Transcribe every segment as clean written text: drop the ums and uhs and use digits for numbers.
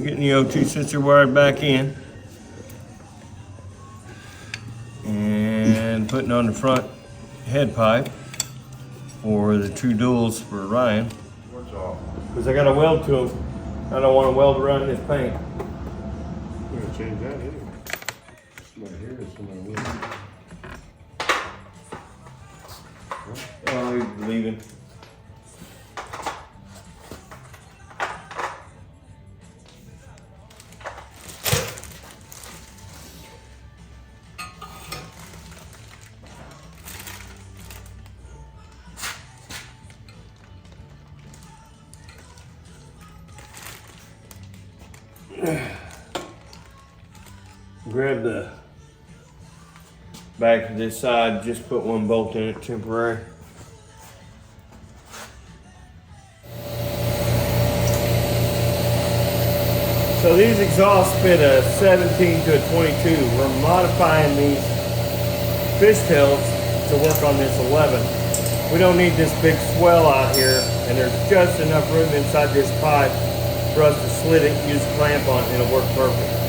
getting the O2 sensor wired back in and putting on the front head pipe for the two duals for Ryan. What's off? Because I got to weld to them. I don't want to weld around this paint. We're going to change that anyway. Somebody here is somebody leaving. Oh, he's leaving. Grab the back to this side, just put one bolt in it temporary. So these exhausts fit a 17 to a 22. We're modifying these Fishtails to work on this 11. We don't need this big swell out here, and there's just enough room inside this pipe for us to slit it, use a clamp on it, and it'll work perfect.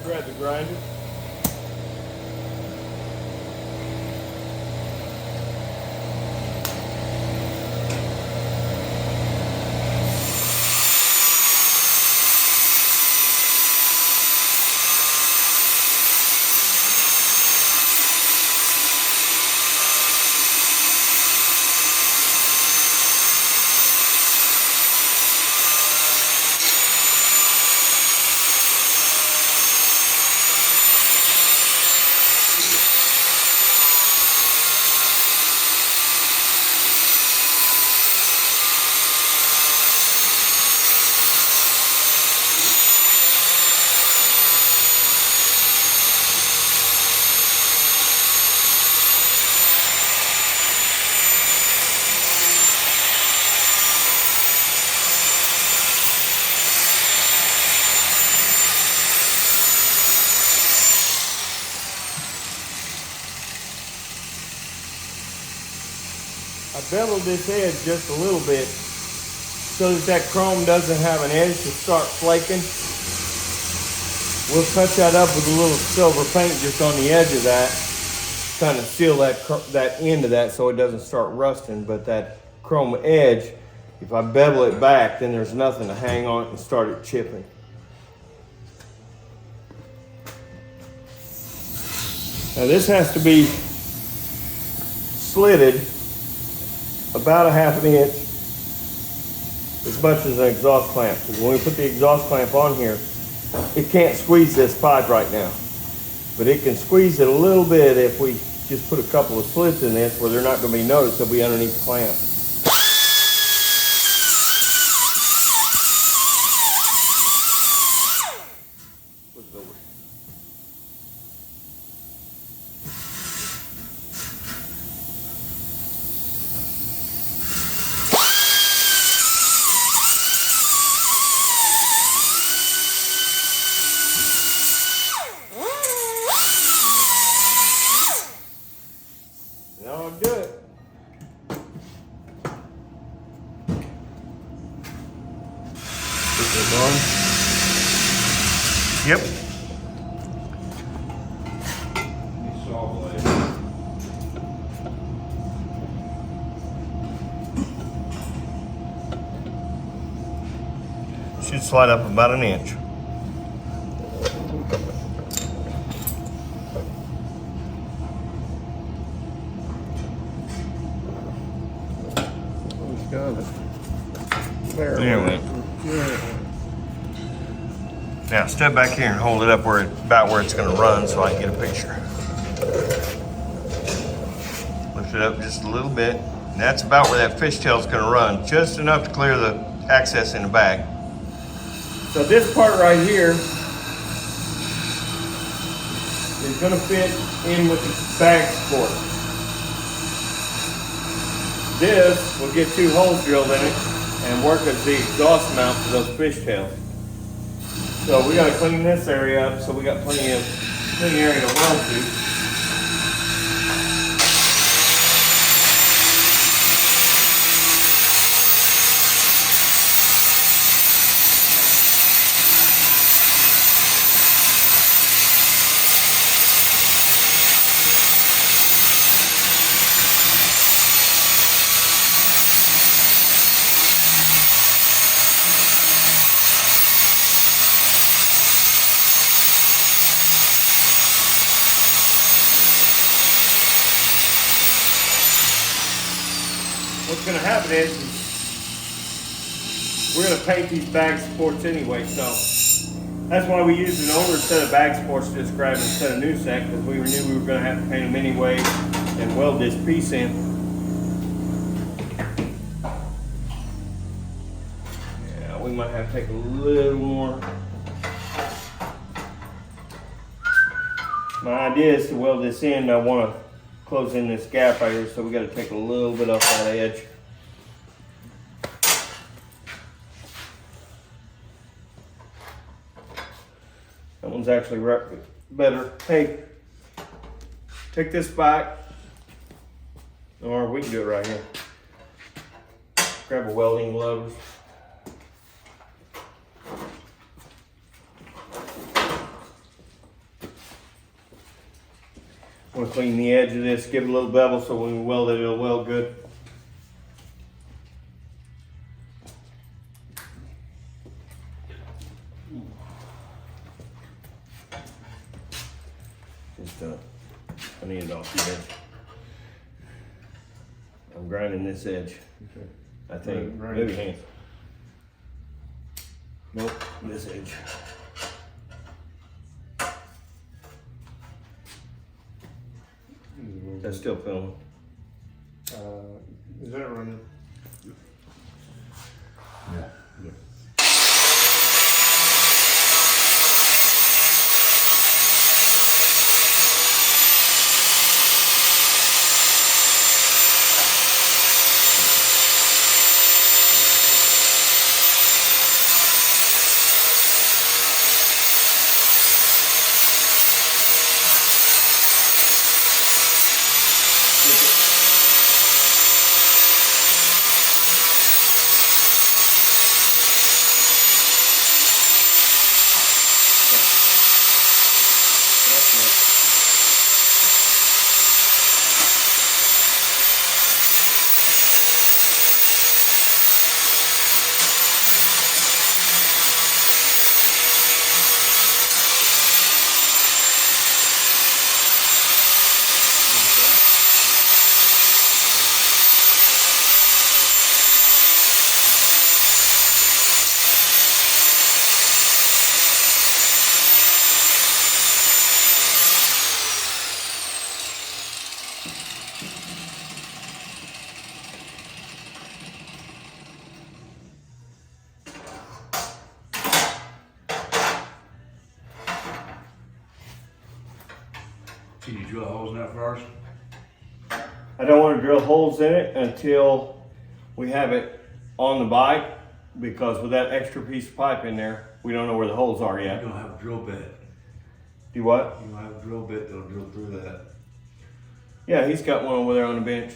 Grab the grinder. I beveled this edge just a little bit so that chrome doesn't have an edge to start flaking. We'll touch that up with a little silver paint just on the edge of that, kind of seal that end of that so it doesn't start rusting. But that chrome edge, if I bevel it back, then there's nothing to hang on it and start it chipping. Now this has to be slitted about a half an inch, as much as an exhaust clamp. Because when we put the exhaust clamp on here, it can't squeeze this pipe right now. But it can squeeze it a little bit if we just put a couple of slits in this where they're not going to be noticed. They'll be underneath the clamp. Do it. This on? Yep. You saw blade. slide up about an inch. Got it. There we went. Now step back here and hold it up about where it's going to run so I can get a picture. Lift it up just a little bit. And that's about where that fishtail is going to run, just enough to clear the access in the bag. So this part right here is going to fit in with the bag support. This will get 2 holes drilled in it and work as the exhaust mount for those fishtails. So we got to clean this area up so we got plenty area to weld to. What's going to happen is we're going to paint these bag supports anyway, so that's why we used an older set of bag supports to describe instead of new set, because we knew we were going to have to paint them anyway and weld this piece in. Yeah, we might have to take a little more. My idea is to weld this in. I want to close in this gap right here, so we got to take a little bit off that edge. That one's actually better. Hey, take this back, or we can do it right here. Grab a welding glove. I'm gonna clean the edge of this, give it a little bevel so when we weld it, it'll weld good. Just I need it off the edge. I'm grinding this edge. Okay. I think. Right. Move your hands. Nope, this edge. That's still filming. Is that running? Yeah. Can you drill holes in that first? I don't want to drill holes in it until we have it on the bike, because with that extra piece of pipe in there, we don't know where the holes are You're yet. gonna have a drill bit. Do what? You're gonna have a drill bit that'll drill through that. Yeah, he's got one over there on the bench.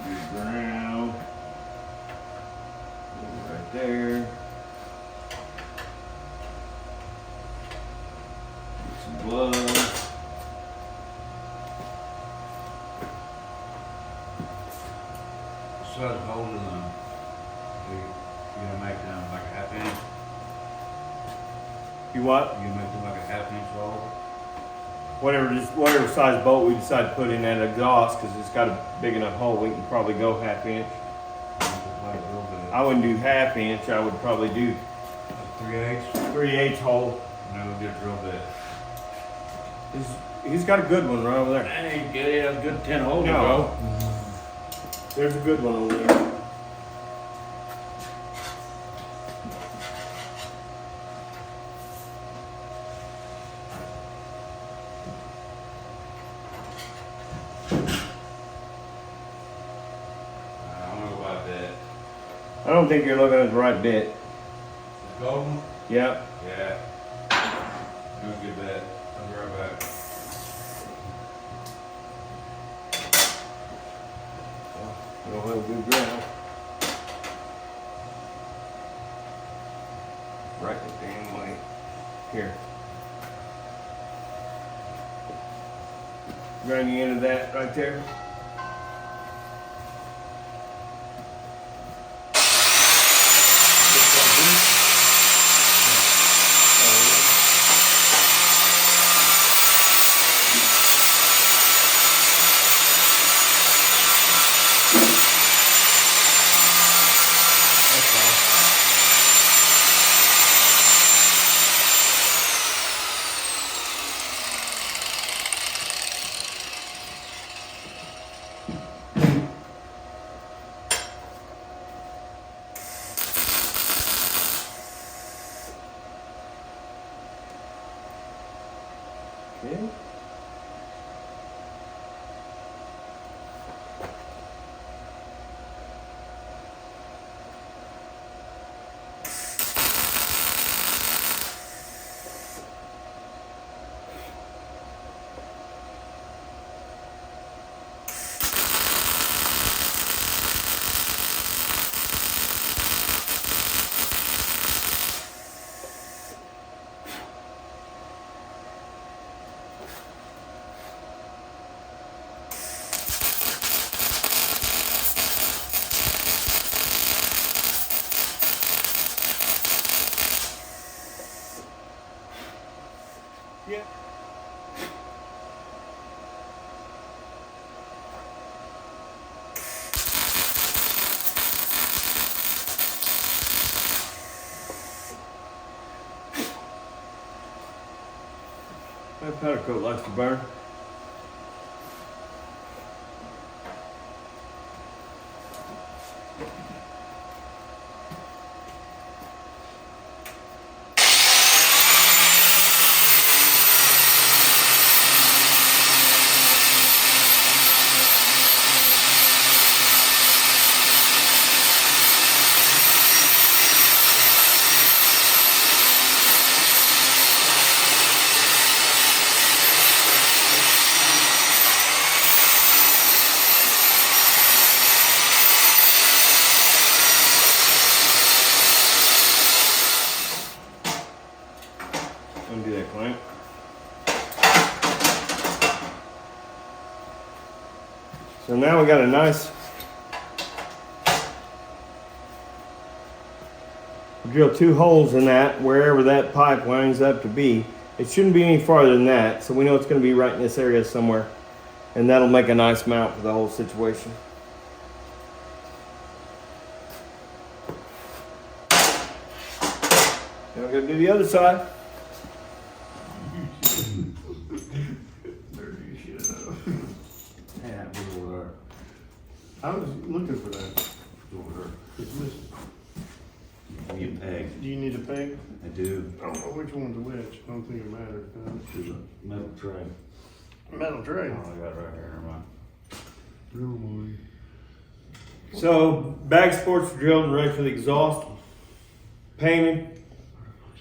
Good ground. Right there. Get some gloves. So it's holding them. You gonna make them like a half inch? You what? You gonna make them like a half inch hole? Whatever size bolt we decide to put in that exhaust, because it's got a big enough hole, we can probably go half inch. Like a little bit. I wouldn't do half inch, I would probably do Like 3/8? 3/8 hole. No, just a little bit. He's got a good one right over there. That ain't good. That's a good 10 hole. No. There's a good one over there. I don't know about that. I don't think you're looking at the right bit. It's golden? Yep. Yeah. Do a good bet. I'll be right back. We don't have a good ground. Right the damn way. Here. Grind the end of that right there. Okay. Yeah. That powder coat likes to burn. Undo that clamp. So now we got a nice, drill 2 holes in that wherever that pipe winds up to be. It shouldn't be any farther than that, so we know it's going to be right in this area somewhere, and that'll make a nice mount for the whole situation. Now we're going to do the other side. Yeah, we're over there. I was looking for that. It's over there. It's missing. Give me a peg. Do you need a peg? I do. I don't know which one's a which. I don't think it matters. There's a metal tray. Metal tray. Oh, I got it right here. Never mind. Real money. So, bag supports are drilled and ready for the exhaust. Painted.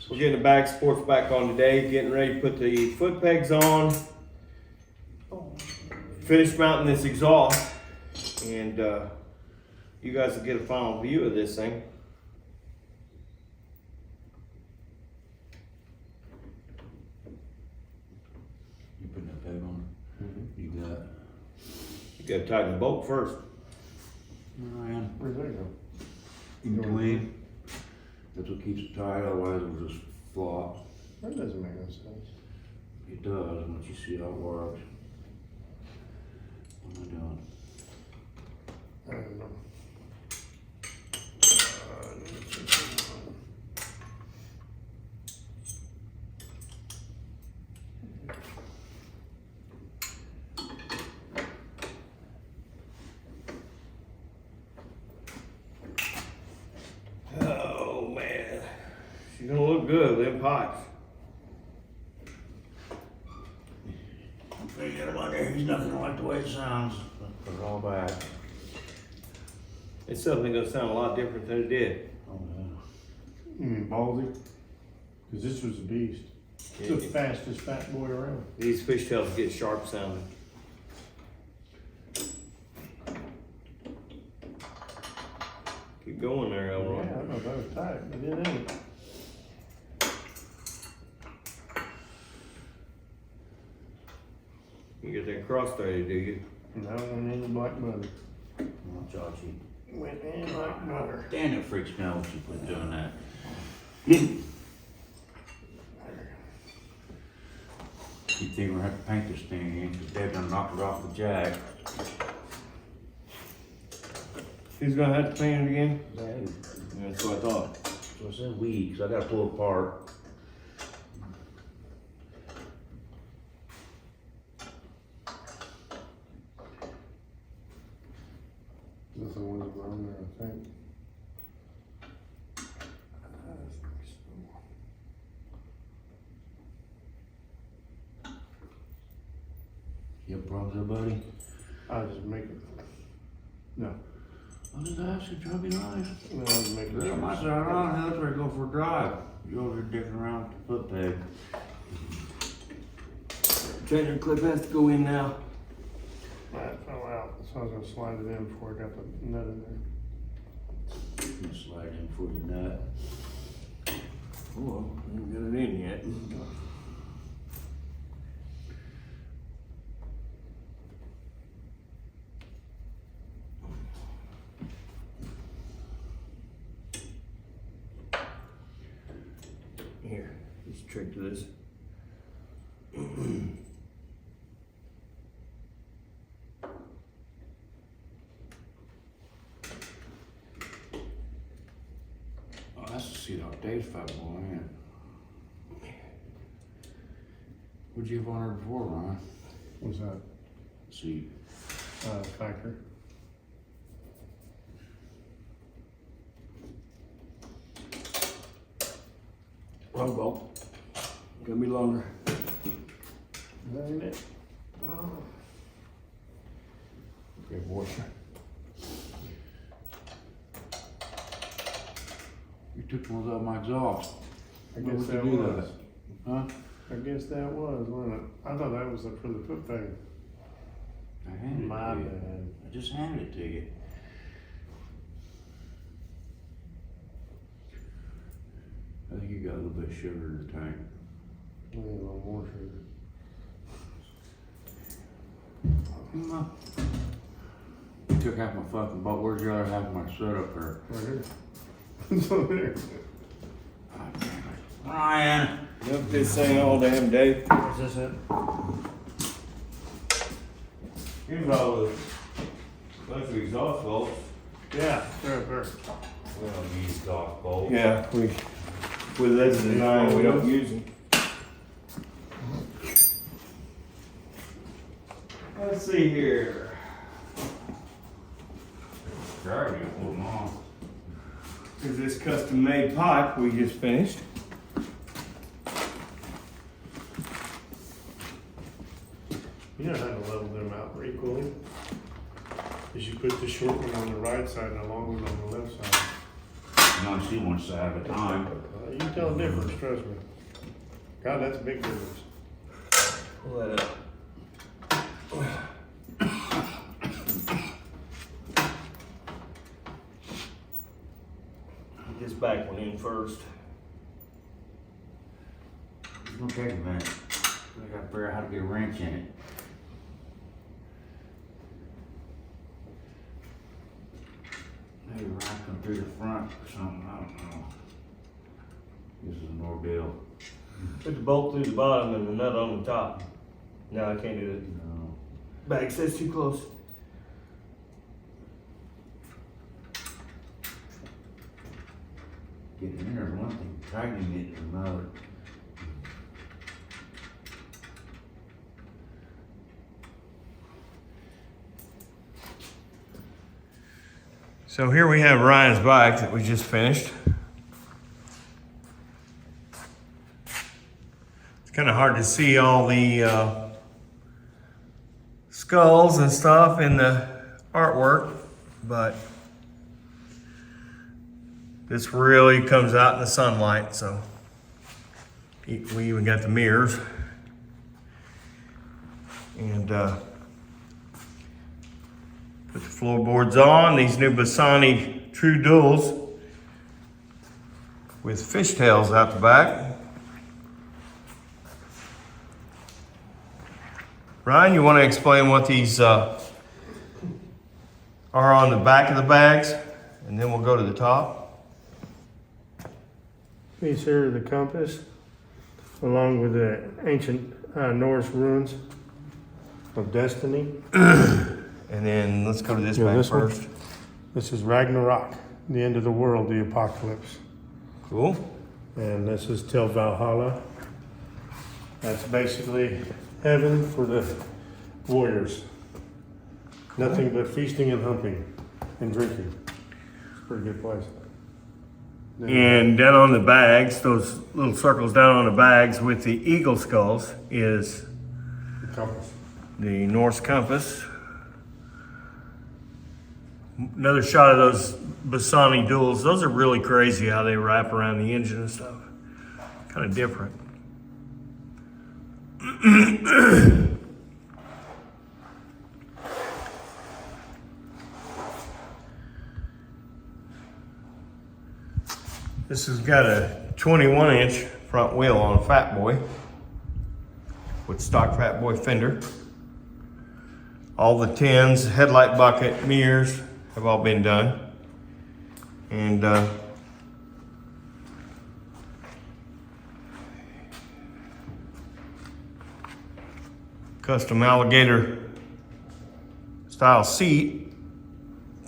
We're getting the bag supports back on today, getting ready to put the foot pegs on. Finish mounting this exhaust. and you guys will get a final view of this thing. You putting that peg on? You got. You gotta tighten the bolt first. Ryan. Where's that go? In between. That's what keeps it tight, otherwise it'll just flop. That doesn't make no sense. It does, once you see how it works. What am I doing? I don't know. Oh man, she's gonna look good with them pipes. Forget about it, he's not gonna like the way it sounds. Put it all back. It's something gonna sound a lot different than it did. Oh yeah. You mean Baldy? Cause this was a beast. It's the Yeah. fastest fat boy around. These fishtails get sharp sounding. Keep going there, Yeah, Elroy. I don't know if that was tight, but it ain't. You get that cross threaded, do you? No, went in like butter. Oh, Chachi. Went in like butter. Dan, it freaks me out when she quit doing that. You think we're gonna have to paint this thing again, because Dad done knocked it off the jack. He's gonna have to paint it again? Dad, That's what I thought. so I said we, because I gotta pull it apart. That's the one that's on there, I think. You have problems there, buddy? I'll just make it. No, I was just asking, try to be nice. no, I'll just make it. Yeah, my side on, that's where I go for a drive. You over here dicking around with the foot peg. Trailer clip has to go in now. That fell out, so I was gonna slide it in before I got the nut in there. You slide in for your nut. Oh, well, I didn't get it in yet. Here, there's a trick to this. Oh, that's the seat off Dave's fat boy, man. What'd you have on her before, Ryan? What's that? Seat. Factor. Wrong bolt. Gonna be longer. That ain't it. Okay, boy. You took one of my exhaust. I Why guess would that you do was. that? Huh? I guess that was, wasn't it? I thought that was for the foot peg. I handed it My to you. bad. I just handed it to you. I think you got a little bit of sugar in the tank. We need a little more sugar. You took half my fucking boat. Where's your other half of my setup there? Right here. It's over there. God damn it. Ryan! Milk this thing all damn day. Is this it? Here's all the bunch of exhaust bolts. Yeah, there, there. We don't use golf bolts. Yeah, with this design, we don't use them. Let's see here. Sorry, you pulled them off. Here's this custom made pipe we just finished. You know how to level them out equally? Is you put the short one on the right side and the long one on the left side. You only see one side at a time. You can tell the difference, trust me. God, that's a big difference. Pull that up. back one in first. It's gonna take a minute. I gotta figure out how to get a wrench in it. Maybe right come through the front or something, I don't know. This is an ordeal. Put the bolt through the bottom and the nut on the top. No, I can't do it. No. Bag says too close. Getting in there is one thing, tightening it is another. So here we have Ryan's bike that we just finished. It's kind of hard to see all the skulls and stuff in the artwork, but this really comes out in the sunlight, so we even got the mirrors. And put the floorboards on, these new Bassani True Duals with fishtails out the back. Ryan, you want to explain what these are on the back of the bags, and then we'll go to the top. These here are the compass, along with the ancient Norse runes of destiny. And then let's go to this bag this one? first. This is Ragnarok, the end of the world, the apocalypse. Cool. And this is Till Valhalla. That's basically heaven for the warriors. Nothing but feasting and humping and drinking. It's a pretty good place. And down on the bags, those little circles down on the bags with the eagle skulls is The compass. the Norse compass. Another shot of those Bassani duals. Those are really crazy how they wrap around the engine and stuff. Kind of different. This has got a 21-inch front wheel on a Fat Boy with stock Fat Boy fender. All the tins, headlight bucket, mirrors have all been done. And custom alligator style seat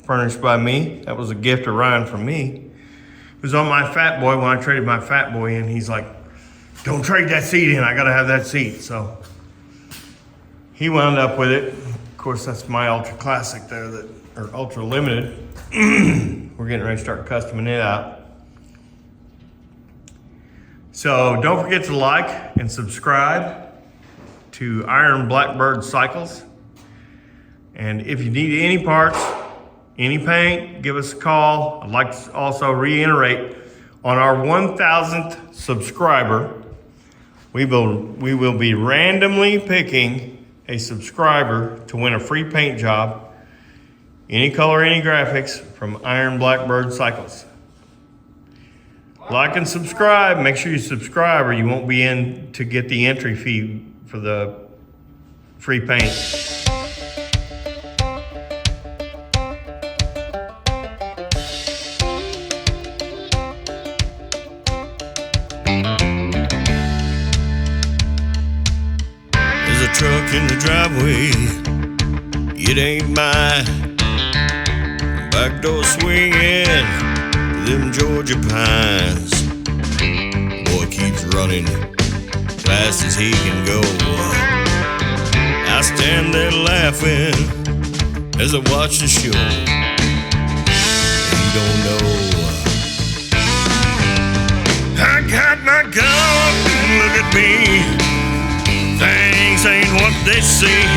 furnished by me. That was a gift of Ryan from me. It was on my Fat Boy when I traded my Fat Boy in. He's like, don't trade that seat in, I gotta have that seat. So he wound up with it. Of course, that's my Ultra Classic there, or Ultra Limited. We're getting ready to start customing it out. So don't forget to like and subscribe to Iron Blackbird Cycles. And if you need any parts, any paint, give us a call. I'd like to also reiterate, on our 1,000th subscriber, we will be randomly picking a subscriber to win a free paint job, any color, any graphics, from Iron Blackbird Cycles. Like and subscribe. Make sure you subscribe or you won't be in to get the entry fee for the free paint. There's a truck in the driveway, it ain't mine. Back door swinging, them Georgia pines. Boy keeps running fast as he can go. I stand there laughing as I watch the show. You don't know, I got my gun, look at me. Things ain't what they seem.